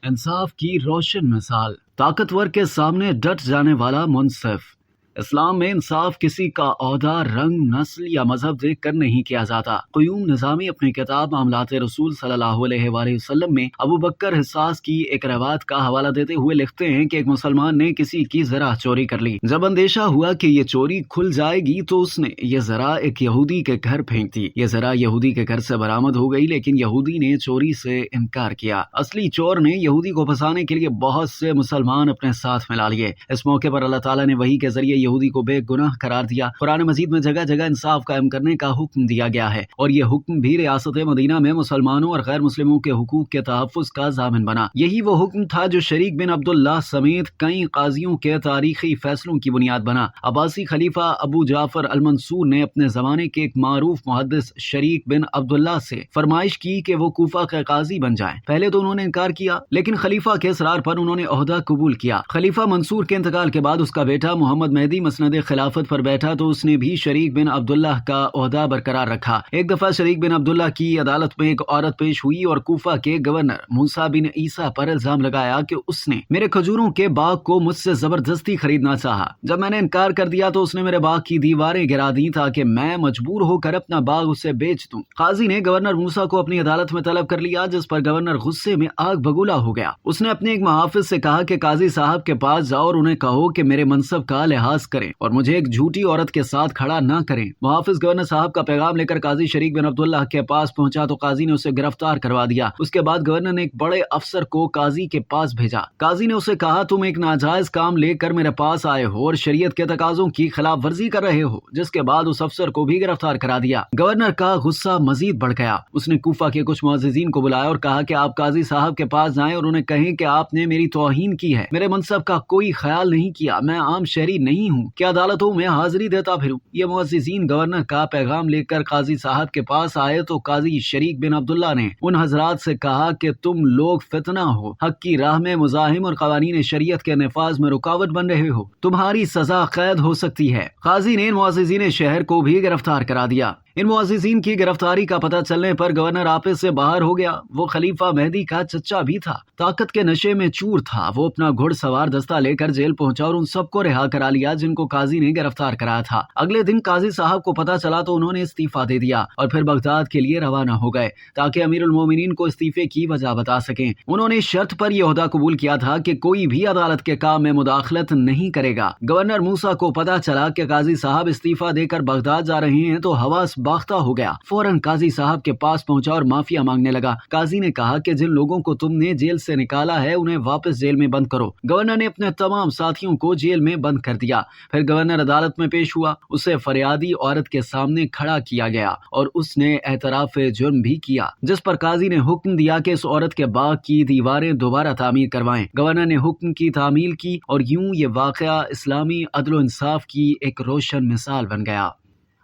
इंसाफ की रोशन मिसाल, ताकतवर के सामने डट जाने वाला मुनसिफ। इस्लाम में इंसाफ किसी का ओहदा, रंग, नस्ल या मजहब देख कर नहीं किया जाता। क़य्यूम निज़ामी अपनी किताब मामलाते रसूल सल्लल्लाहु अलैहि वसल्लम में अबू बकर हिस्सास की एक रवायत का हवाला देते हुए लिखते हैं कि एक मुसलमान ने किसी की ज़रा चोरी कर ली। जब अंदेशा हुआ कि ये चोरी खुल जाएगी तो उसने ये ज़रा एक यहूदी के घर फेंक दी। ये ज़रा यहूदी के घर से बरामद हो गई, लेकिन यहूदी ने चोरी से इनकार किया। असली चोर ने यहूदी को फंसाने के लिए बहुत से मुसलमान अपने साथ मिला लिए। इस मौके पर अल्लाह ताला ने वही के जरिए यहूदी को बेगुनाह करार दिया। कुरान मजीद में जगह जगह इंसाफ कायम करने का हुक्म दिया गया है और ये हुक्म भी रियासत मदीना में मुसलमानों और गैर मुस्लिमों के हुकूक के तहफ़्फ़ुज़ का ज़ामिन बना। यही वो हुक्म था जो शरीक बिन अब्दुल्लाह समेत कई काजियों के तारीखी फैसलों की बुनियाद बना। अब्बासी खलीफा अबू जाफर अल मंसूर ने अपने जमाने के एक मारूफ मुहद्दिस शरीक बिन अब्दुल्लाह से फरमाइश की कि वो कूफा के काजी बन जाएं। पहले तो उन्होंने इनकार किया, लेकिन खलीफा के इसरार पर उन्होंने ओहदा कबूल किया। खलीफा मंसूर के इंतकाल के बाद उसका बेटा मोहम्मद मेहदी मसनद खिलाफत पर बैठा तो उसने भी शरीक बिन अब्दुल्लाह का ओहदा बरकरार रखा। एक दफा शरीक बिन अब्दुल्लाह की अदालत में एक औरत पेश हुई और कूफा के गवर्नर मूसा बिन ईसा पर इल्जाम लगाया कि उसने मेरे खजूरों के बाग को मुझसे जबरदस्ती खरीदना चाहा। जब मैंने इनकार कर दिया तो उसने मेरे बाग की दीवारें गिरा दी ताकि मैं मजबूर होकर अपना बाग उसे बेच दूं। काजी ने गवर्नर मूसा को अपनी अदालत में तलब कर लिया, जिस पर गवर्नर गुस्से में आग बगूला हो गया। उसने अपने एक मुहाफिज से कहा कि काजी साहब के पास जाओ और उन्हें कहो कि मेरे मनसब का लिहाज करें और मुझे एक झूठी औरत के साथ खड़ा न करें। मुहाफिज गवर्नर साहब का पैगाम लेकर काजी शरीक बिन अब्दुल्लाह के पास पहुंचा तो काजी ने उसे गिरफ्तार करवा दिया। उसके बाद गवर्नर ने एक बड़े अफसर को काजी के पास भेजा। काजी ने उसे कहा, तुम एक नाजायज काम लेकर मेरे पास आए हो और शरीयत के तकाजों की खिलाफ वर्जी कर रहे हो, जिसके बाद उस अफसर को भी गिरफ्तार करा दिया। गवर्नर का गुस्सा मजीद बढ़ गया। उसने कूफा के कुछ मुअज्जिजीन को बुलाया और कहा कि आप काजी साहब के पास जाएं और उन्हें कहें कि आपने मेरी तौहीन की है, मेरे मनसब का कोई ख्याल नहीं किया, मैं आम शहरी नहीं हूँ कि अदालतों में हाजिरी देता फिरूं। ये मुअज्जिजीन गवर्नर का पैगाम लेकर काजी साहब के पास आए तो काजी शरीक बिन अब्दुल्लाह ने उन हजरात से कहा कि तुम लोग फितना हो, हक की राह में मुजाहिम और कवानीन शरीयत के नफाज में रुकावट बन रहे हो, तुम्हारी सजा कैद हो सकती है। काजी ने इन मुअज्जिजीन शहर को भी गिरफ्तार करा दिया। इन मुअज्जिजीन की गिरफ्तारी का पता चलने पर गवर्नर आपस से बाहर हो गया। वो खलीफा मेहदी का चच्चा भी था, ताकत के नशे में चूर था। वो अपना घुड़सवार दस्ता लेकर जेल पहुंचा और उन सबको रिहा करा लिया जिनको काजी ने गिरफ्तार कराया था। अगले दिन काजी साहब को पता चला तो उन्होंने इस्तीफा दे दिया और फिर बगदाद के लिए रवाना हो गए ताकि अमीरुल मोमिनीन को इस्तीफे की वजह बता सकें। उन्होंने शर्त पर यह ओहदा कबूल किया था कि कोई भी अदालत के काम में मुदाखलत नहीं करेगा। गवर्नर मूसा को पता चला कि काजी साहब इस्तीफा देकर बगदाद जा रहे हैं तो हवास बाख्ता हो गया। फौरन काजी साहब के पास पहुंचा और माफिया मांगने लगा। काजी ने कहा कि जिन लोगों को तुमने जेल से निकाला है उन्हें वापस जेल में बंद करो। गवर्नर ने अपने तमाम साथियों को जेल में बंद कर दिया। फिर गवर्नर अदालत में पेश हुआ। उसे फरियादी औरत के सामने खड़ा किया गया और उसने एतराफ जुर्म भी किया, जिस पर काजी ने हुक्म दिया कि इस औरत के बाग की दीवारें दोबारा तामीर करवाएं। गवर्नर ने हुक्म की तामील की और यूं ये वाकया इस्लामी अदल इंसाफ की एक रोशन मिसाल बन गया।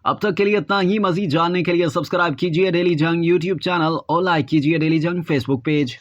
अब तक के लिए इतना ही। मजीद जानने के लिए सब्सक्राइब कीजिए डेली जंग यूट्यूब चैनल और लाइक कीजिए डेली जंग फेसबुक पेज।